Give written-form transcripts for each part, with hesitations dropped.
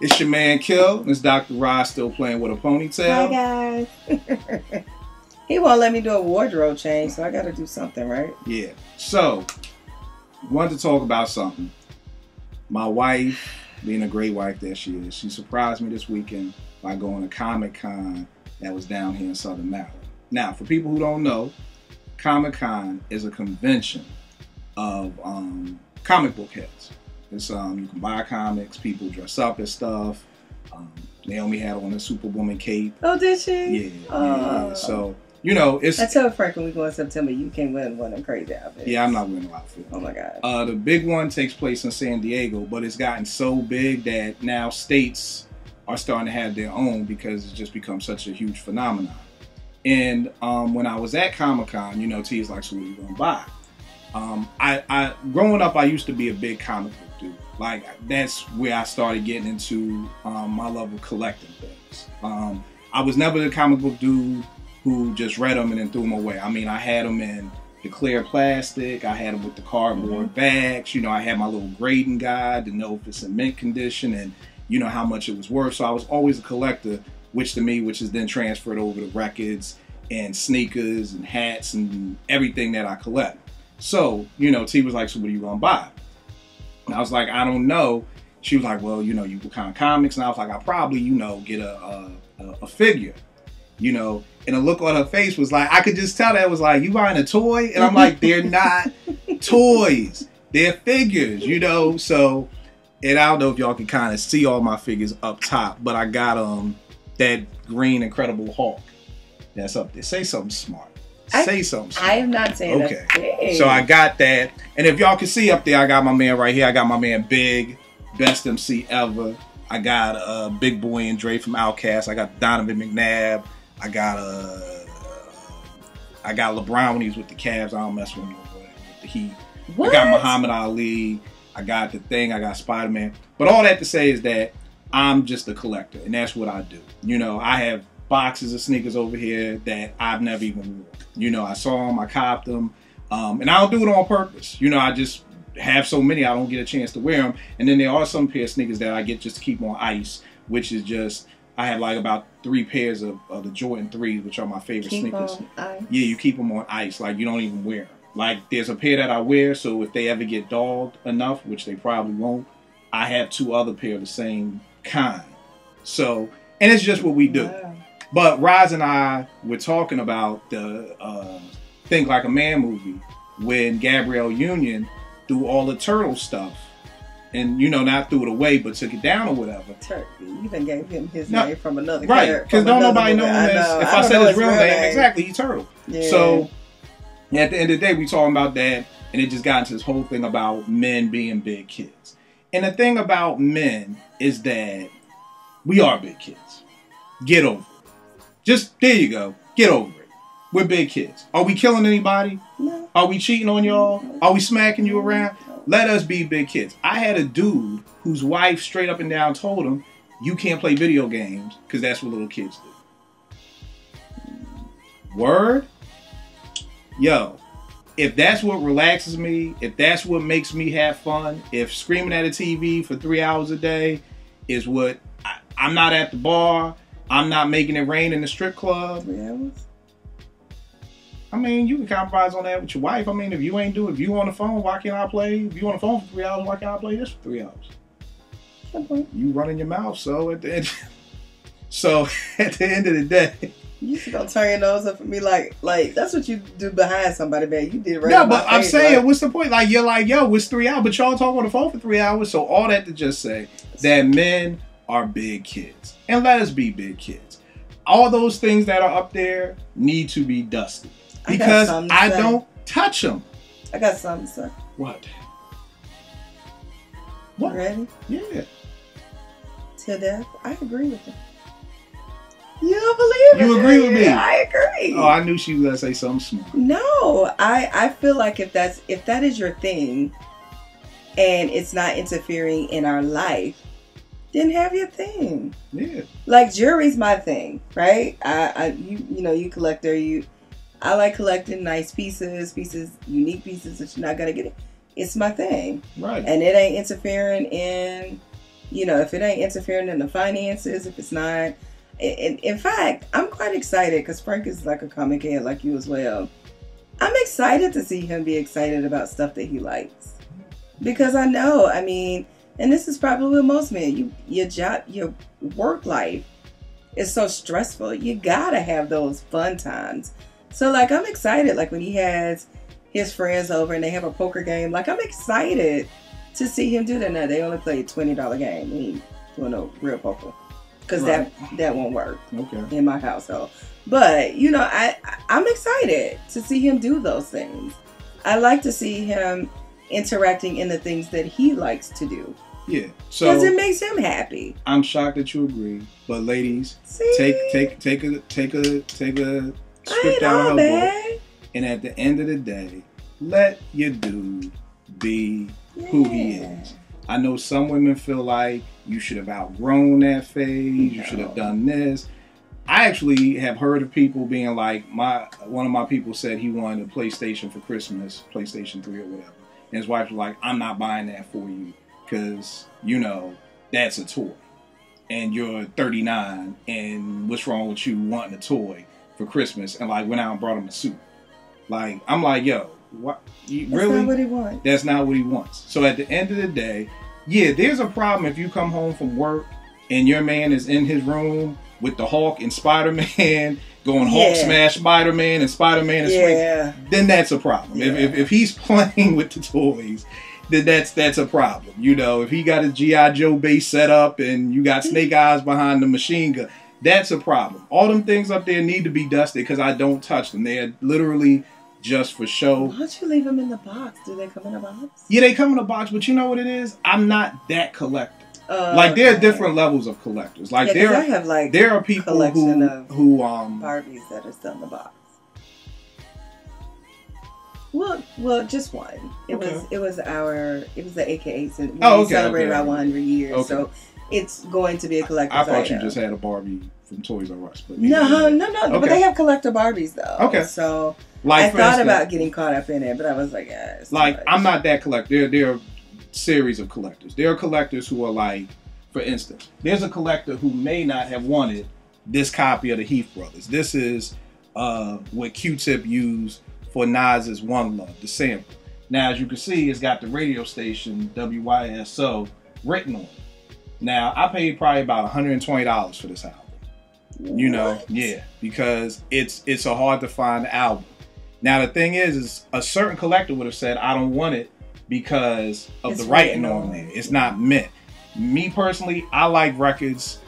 It's your man Kil. It's Dr. Roz still playing with a ponytail. Hi guys. He won't let me do a wardrobe change, so I got to do something, right? Yeah. So, wanted to talk about something. My wife, being a great wife that she is, she surprised me this weekend by going to Comic-Con that was down here in Southern Maryland. Now, for people who don't know, Comic-Con is a convention of comic book heads. It's you can buy comics, people dress up as stuff. Naomi had on a Superwoman cape. Oh, did she? Yeah. So, you know, it's... I told Frank when we go in September, you can't wear one of them crazy outfits. Yeah, I'm not wearing no outfit. Oh, my God. The big one takes place in San Diego, but it's gotten so big that now states are starting to have their own because it's just become such a huge phenomenon. And when I was at Comic-Con, you know, T is like, so what are you going to buy? Growing up, I used to be a big comic book dude. Like, that's where I started getting into my love of collecting things. I was never the comic book dude who just read them and then threw them away. I mean, I had them in the clear plastic. I had them with the cardboard bags. You know, I had my little grading guide to know if it's in mint condition and, you know, how much it was worth. So I was always a collector, which is then transferred over to records and sneakers and hats and everything that I collect. So, you know, T was like, so what are you going to buy? And I was like, I don't know. She was like, well, you know, you kind of comics. And I was like, I'll probably, you know, get a figure, you know. And the look on her face was like, I could just tell that it was like, you buying a toy? And I'm like, they're not toys. They're figures, you know. So, and I don't know if y'all can kind of see all my figures up top, but I got that green Incredible Hulk that's up there. Say something smart. Say something smart. I am not saying okay. Okay. So I got that. And if y'all can see up there, I got my man right here. I got my man Big, best MC ever. I got Big Boy and Dre from Outkast. I got Donovan McNabb. I got LeBron when he was with the Cavs. I don't mess with him with the Heat. What? I got Muhammad Ali. I got The Thing. I got Spider-Man. But all that to say is that I'm just a collector, and that's what I do. You know, I have boxes of sneakers over here that I've never even worn. You know, I saw them, I copped them, and I don't do it on purpose. You know, I just have so many I don't get a chance to wear them. And then there are some pair of sneakers that I get just to keep on ice, which is just, I have like about 3 pairs of the Jordan 3s, which are my favorite sneakers. Yeah, you keep them on ice, like you don't even wear them. Like there's a pair that I wear, so if they ever get dogged enough, which they probably won't, I have 2 other pair of the same kind. So, and it's just what we do. Wow. But Roz and I were talking about the Think Like a Man movie when Gabrielle Union threw all the turtle stuff and, you know, not threw it away, but took it down or whatever. Turkey. You even gave him his name from another character. Right, because don't nobody know him as, if I said his real name, exactly, he Turtle. Yeah. So, at the end of the day, we talking about that, and it just got into this whole thing about men being big kids. And the thing about men is that we are big kids. Get over it. Just, there you go. Get over it. We're big kids. Are we killing anybody? No. Are we cheating on y'all? No. Are we smacking you around? No. Let us be big kids. I had a dude whose wife straight up and down told him, you can't play video games because that's what little kids do. Word? Yo, if that's what relaxes me, if that's what makes me have fun, if screaming at a TV for 3 hours a day is what, I'm not at the bar, I'm not making it rain in the strip club. 3 hours? I mean, you can compromise on that with your wife. I mean, if you ain't doing, if you on the phone, why can't I play? If you on the phone for 3 hours, why can't I play this for 3 hours? Okay. You running your mouth, so at the end, at the end of the day, you just gonna turn your nose up at me like that's what you do behind somebody, man. You did right. No, but I'm saying, like, what's the point? Like you're like, yo, it's 3 hours, but y'all talk on the phone for 3 hours. So all that to just say that men are big kids, and let us be big kids. All those things that are up there need to be dusted because I don't touch them. I got something to say. What? What? You ready? Yeah. To death, I agree with you. You don't believe You agree with me? I agree. Oh, I knew she was gonna say something smart. No, I feel like if that is your thing, and it's not interfering in our life, then have your thing. Yeah. Like jewelry's my thing, right? You know, you collector. I like collecting nice pieces, unique pieces that you're not gonna get. It's my thing, right? And it ain't interfering in You know, if it ain't interfering in the finances, if it's not. In fact, I'm quite excited because Frank is like a comic head like you as well. I'm excited to see him be excited about stuff that he likes. Because I know, I mean, and this is probably with most men, your job, your work life is so stressful. You gotta have those fun times. So like, I'm excited, like when he has his friends over and they have a poker game, like I'm excited to see him do that. Now they only play a $20 game. We ain't doing no real poker. Because that won't work in my household. But, you know, I'm excited to see him do those things. I like to see him interacting in the things that he likes to do. Yeah. So because it makes him happy. I'm shocked that you agree. But ladies, take a script out of her book. And at the end of the day, let your dude be who he is. I know some women feel like you should have outgrown that phase. You should have done this. I actually have heard of people being like, one of my people said he wanted a PlayStation for Christmas, PlayStation 3 or whatever. And his wife was like, I'm not buying that for you because, you know, that's a toy. And you're 39 and what's wrong with you wanting a toy for Christmas? And like went out and brought him a suit. Like, I'm like, yo, what? Really? That's not what he wants. That's not what he wants. So at the end of the day, yeah, there's a problem if you come home from work and your man is in his room with the Hulk and Spider-Man going Hulk smash Spider-Man and Spider-Man is swing. Then that's a problem. Yeah. If he's playing with the toys, then that's a problem. You know, if he got his G.I. Joe base set up and you got Snake Eyes behind the machine gun, that's a problem. All them things up there need to be dusted because I don't touch them. They're literally just for show. Why don't you leave them in the box? Do they come in a box? Yeah, they come in a box, but you know what it is? I'm not that collector. Like there are different levels of collectors. Like I have like there are people who Barbies that are still in the box. Well, just one. It was the AKA. We celebrated our 100 years, so it's going to be a collector's I thought item. you just had a Barbie from Toys R Us, but no. But they have collector Barbies though. Okay, so like, I thought about getting caught up in it, but I was like, like I'm not that collector. There are series of collectors. There are collectors who are like, for instance, there's a collector who may not have wanted this copy of the Heath Brothers. This is what Q-Tip used for Nas's One Love, the sample. Now, as you can see, it's got the radio station WYSO written on it. Now, I paid probably about $120 for this album. You know, because it's a hard to find album. Now, the thing is a certain collector would have said, I don't want it because of the writing on there. It's not meant. Me personally, I like records.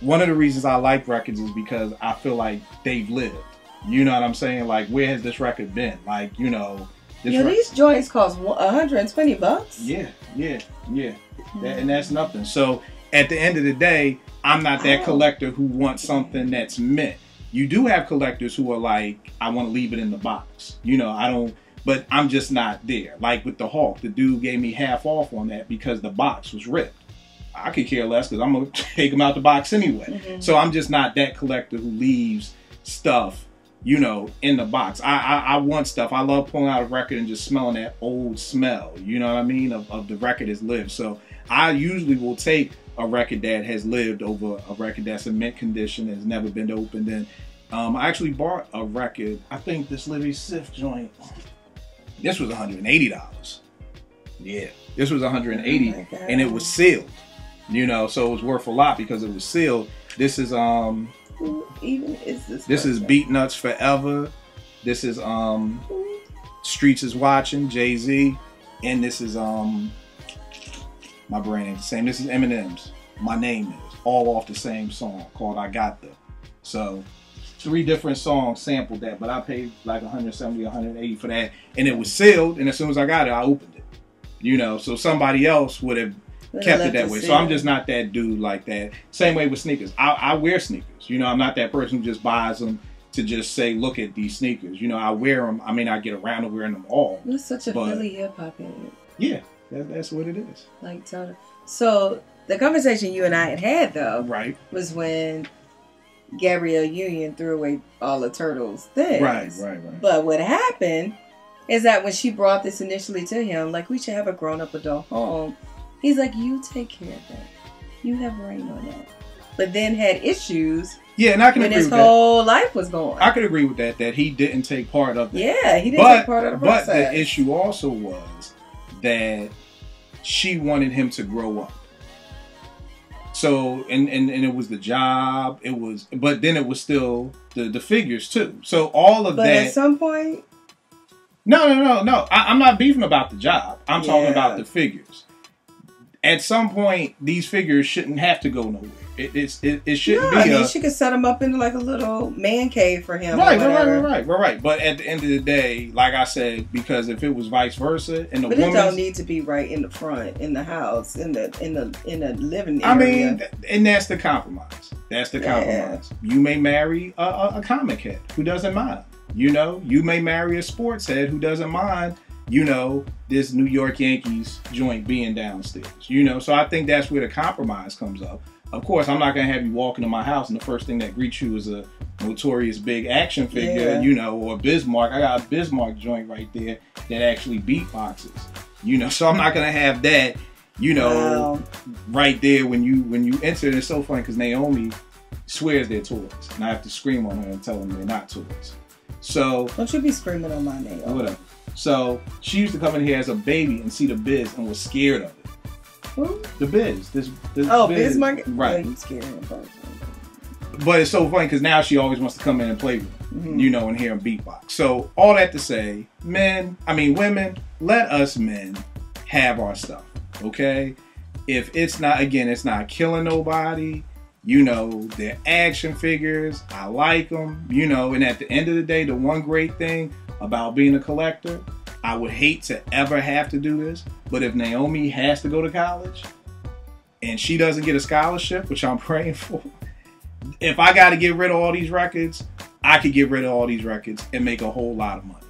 One of the reasons I like records is because I feel like they've lived. You know what I'm saying? Like, where has this record been? Like, you know, these joints cost $120. Yeah. And that's nothing. So at the end of the day, I'm not that collector who wants something that's mint. You do have collectors who are like, I want to leave it in the box. You know, I don't, but I'm just not there. Like with the Hulk, the dude gave me half off on that because the box was ripped. I could care less because I'm going to take him out the box anyway. So I'm just not that collector who leaves stuff, you know, in the box. I want stuff. I love pulling out a record and just smelling that old smell, you know what I mean, of the record has lived. So I usually will take a record that has lived over a record that's in mint condition, has never been opened. And I actually bought a record, I think this Livy Sif joint, this was $180. Yeah, this was $180 and it was sealed, you know, so it was worth a lot because it was sealed. This is Who even is this? This is Beat Nuts Forever. This is Streets is Watching, Jay-Z, and this is my brain ain't the same. This is Eminem's My Name Is, all off the same song called I Got The. So 3 different songs sampled that, but I paid like $170, $180 for that, and it was sealed, and as soon as I got it, I opened it. You know, so somebody else would have kept it that way. So I'm just not that dude like that. Same way with sneakers. I wear sneakers. You know, I'm not that person who just buys them to just say, look at these sneakers. You know, I wear them. I may not get around to wearing them all. You're such a Philly hip hop head. Yeah, that's what it is. Like, so the conversation you and I had though, was when Gabrielle Union threw away all the Turtles things. Right. But what happened is that when she brought this initially to him, like, we should have a grown-up adult home, he's like, you take care of that. You have rain on that. But then had issues. Yeah, and I can agree with that. When his whole life was going. I could agree with that. That he didn't take part of that. Yeah, he didn't take part of the process. But the issue also was that she wanted him to grow up. So and it was the job. It was, but then it was still the figures too. So all of that. But at some point. No. I'm not beefing about the job. I'm talking about the figures. At some point, these figures shouldn't have to go nowhere. It shouldn't be. I mean, she could set him up into like a little man cave for him. Right. But at the end of the day, like I said, because if it was vice versa, and it don't need to be right in the front, in the house, in the living area. I mean, and that's the compromise. That's the compromise. You may marry a comic head who doesn't mind. You know, you may marry a sports head who doesn't mind, you know, this New York Yankees joint being downstairs. You know, so I think that's where the compromise comes up. Of course, I'm not going to have you walk into my house and the first thing that greets you is a notorious big action figure, you know, or Bismarck. I got a Bismarck joint right there that actually beatboxes. You know, so I'm not going to have that, you know, right there when you enter. It's so funny because Naomi swears they're toys. And I have to scream on her and tell them they're not toys. So don't you be screaming on my name. Whatever. So she used to come in here as a baby and see the Biz and was scared of it. Who? The Biz. This Bismarck? Right. Yeah, you scared him first. But it's so funny because now she always wants to come in and play with him, you know, and hear him beatbox. So all that to say, women, let us men have our stuff, okay? If it's not, again, it's not killing nobody. You know, they're action figures. I like them, you know, and at the end of the day, the one great thing about being a collector, I would hate to ever have to do this, but if Naomi has to go to college and she doesn't get a scholarship, which I'm praying for, if I got to get rid of all these records, I could get rid of all these records and make a whole lot of money.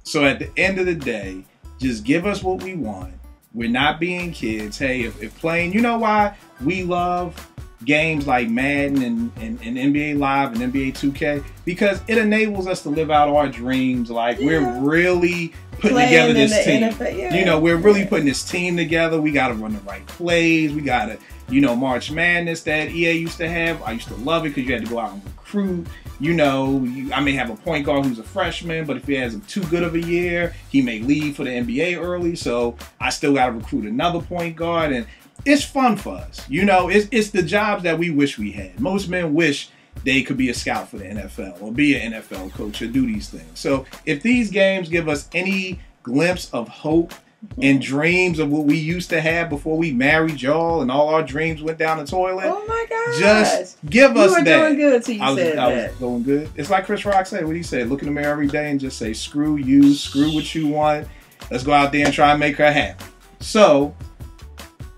So at the end of the day, just give us what we want. We're not being kids. Hey, if playing, you know why we love games like Madden and NBA Live and NBA 2K? Because it enables us to live out our dreams. Like we're really putting together this team. NFL, you know, we're really putting this team together. We got to run the right plays. We got to, you know, March Madness that EA used to have. I used to love it because you had to go out and recruit. You know, I may have a point guard who's a freshman, but if he has too good of a year, he may leave for the NBA early. So I still got to recruit another point guard, and it's fun for us. You know, it's the jobs that we wish we had. Most men wish they could be a scout for the NFL or be an NFL coach or do these things. So if these games give us any glimpse of hope and dreams of what we used to have before we married y'all and all our dreams went down the toilet. Oh my God. Just give us that. You were doing good till you said that. I was going good. It's like Chris Rock said. What he said, look in the mirror every day and just say, screw you, screw what you want. Let's go out there and try and make her happy. So,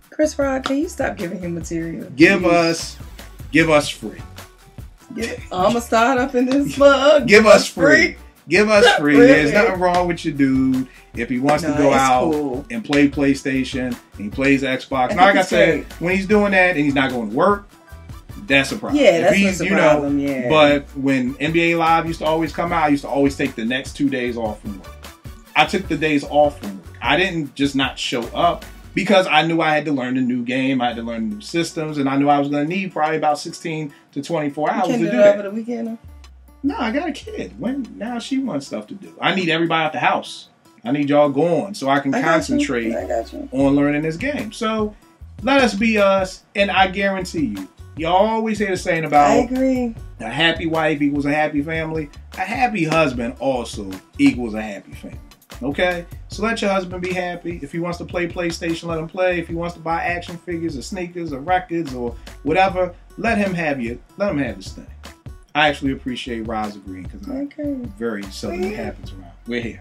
Chris Rock, can you stop giving him material? Give us free. I'm going to start up in this slug. Give us free. Give us free. Really? There's nothing wrong with your dude. If he wants to go out and play PlayStation and he plays Xbox. Now, like I said, when he's doing that and he's not going to work, that's a problem. Yeah, that's a problem, yeah. But when NBA Live used to always come out, I used to always take the next 2 days off from work. I took the days off from work. I didn't just not show up because I knew I had to learn the new game. I had to learn new systems, and I knew I was going to need probably about 16 to 24 hours to do that. You can't do it over the weekend? No, I got a kid. Now she wants stuff to do. I need everybody out the house. I need y'all going so I can concentrate on learning this game. So let us be us, and I guarantee you always hear the saying about I agree. A happy wife equals a happy family. A happy husband also equals a happy family. Okay? So let your husband be happy. If he wants to play PlayStation, let him play. If he wants to buy action figures or sneakers or records or whatever, let him have this thing. I actually appreciate Roz agreeing because very seldom it happens around. We're here.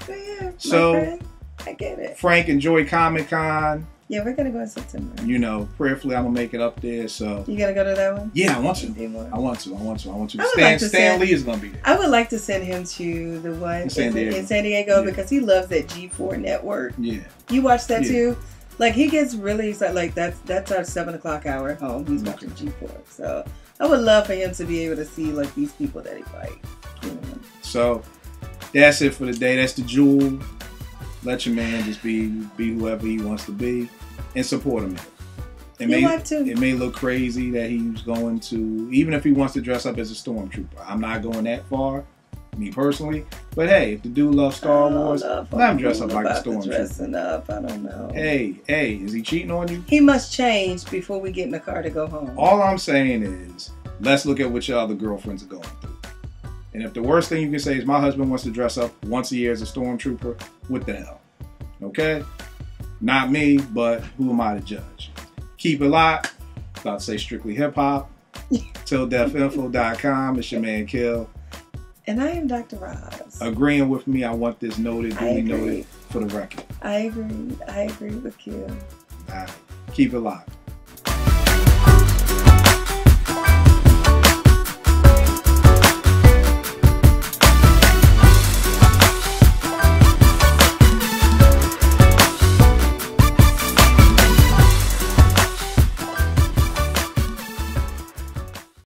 So, I get it. Frank, enjoy Comic-Con. Yeah, we're going to go in September. You know, prayerfully, I'm going to make it up there. So you going to go to that one? Yeah, I want to. I want to. Stan Lee is going to be there. I would like to send him to the one in San Diego because he loves that G4 network. Yeah. You watch that too? Like, he gets really excited. Like, that's our 7 o'clock hour at home. He's watching G4. So I would love for him to be able to see, like, these people that he likes. You know? So that's it for the day. That's the jewel. Let your man just be whoever he wants to be and support him. Your wife too. It may look crazy that he's going to, even if he wants to dress up as a stormtrooper. I'm not going that far, me personally. But hey, if the dude loves Star Wars, let him dress up like a stormtrooper. Dressing up, I don't know. Hey, is he cheating on you? He must change before we get in the car to go home. All I'm saying is, let's look at what your other girlfriends are going through. And if the worst thing you can say is my husband wants to dress up once a year as a stormtrooper, what the hell? Okay? Not me, but who am I to judge? Keep it locked. About to say strictly hip hop. TillDeathInfo.com. It's your man Kil. And I am Dr. Roz. Agreeing with me, I want this noted, duly noted for the record. I agree with Kil. All right. Keep it locked.